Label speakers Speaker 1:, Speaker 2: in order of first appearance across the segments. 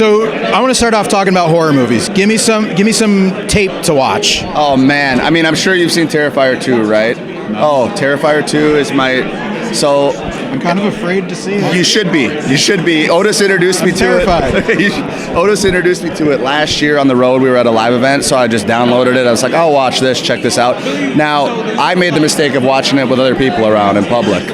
Speaker 1: So I want to start off talking about horror movies. Give me some tape to watch.
Speaker 2: Oh man, I mean, I'm sure you've seen Terrifier 2, right? No. Oh, Terrifier 2 is so
Speaker 1: I'm kind of afraid to see it.
Speaker 2: You should be. Otis introduced me to it. Otis introduced me to it last year on the road. We were at a live event, so I just downloaded it. I was like, I'll watch this, check this out. Now, I made the mistake of watching it with other people around in public.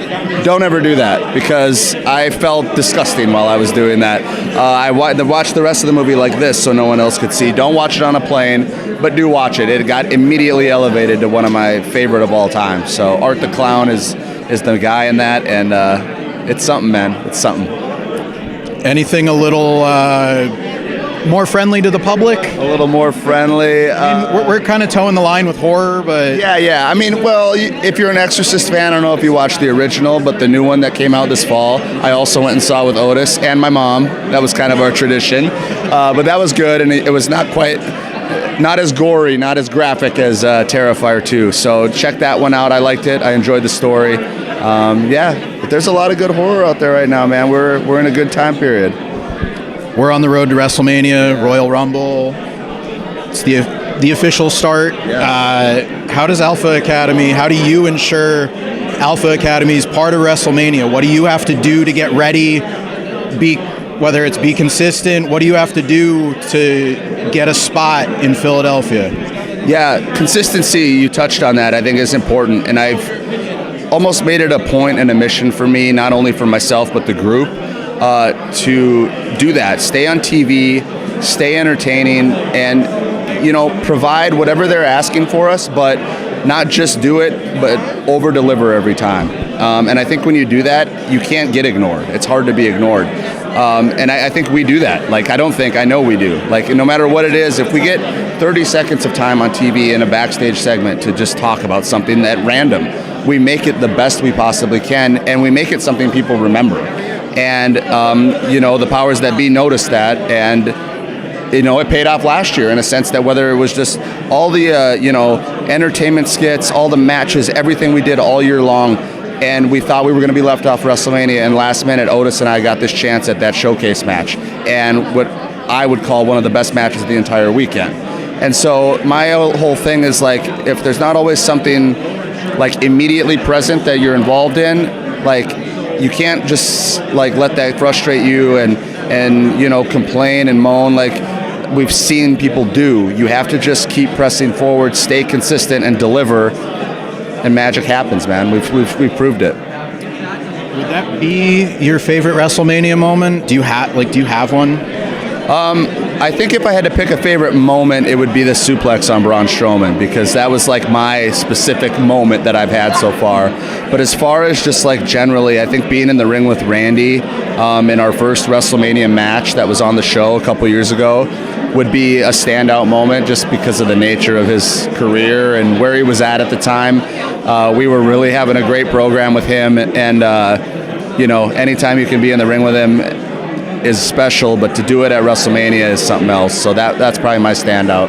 Speaker 2: Don't ever do that, because I felt disgusting while I was doing that. I watched the rest of the movie like this so no one else could see. Don't watch it on a plane, but do watch it. It got immediately elevated to one of my favorite of all time. So Art the Clown is the guy in that, and it's something, man. It's something.
Speaker 1: Anything a little more friendly to the public?
Speaker 2: A little more friendly.
Speaker 1: I mean, we're kind of towing the line with horror, but...
Speaker 2: Yeah. I mean, well, if you're an Exorcist fan, I don't know if you watched the original, but the new one that came out this fall, I also went and saw with Otis and my mom. That was kind of our tradition. But that was good, and it was not as gory, not as graphic as Terrifier 2. So check that one out. I liked it. I enjoyed the story. But there's a lot of good horror out there right now, man. We're in a good time period.
Speaker 1: We're on the road to WrestleMania, Royal Rumble. It's the official start.
Speaker 2: Yeah.
Speaker 1: How does Alpha Academy, how do you ensure Alpha Academy is part of WrestleMania? What do you have to do to get ready? Whether it's be consistent, what do you have to do to get a spot in Philadelphia?
Speaker 2: Yeah, consistency, you touched on that, I think is important. And I've almost made it a point and a mission for me, not only for myself, but the group, to do that. Stay on TV, stay entertaining, and, provide whatever they're asking for us, but not just do it, but over-deliver every time. And I think when you do that, you can't get ignored. It's hard to be ignored. And I think we do that. I know we do. No matter what it is, if we get 30 seconds of time on TV in a backstage segment to just talk about something at random, we make it the best we possibly can, and we make it something people remember. And, the powers that be noticed that, and, it paid off last year in a sense that whether it was just all the, entertainment skits, all the matches, everything we did all year long, and we thought we were going to be left off WrestleMania, and last minute, Otis and I got this chance at that showcase match, and what I would call one of the best matches of the entire weekend. And so my whole thing is, if there's not always something, immediately present that you're involved in, you can't just, let that frustrate you and complain and moan we've seen people do. You have to just keep pressing forward, stay consistent, and deliver, and magic happens, man. We've proved it.
Speaker 1: Would that be your favorite WrestleMania moment? Do you have one?
Speaker 2: I think if I had to pick a favorite moment, it would be the suplex on Braun Strowman, because that was my specific moment that I've had so far. But as far as just generally, I think being in the ring with Randy in our first WrestleMania match that was on the show a couple years ago would be a standout moment, just because of the nature of his career and where he was at the time. We were really having a great program with him, and anytime you can be in the ring with him is special, but to do it at WrestleMania is something else. So that's probably my standout.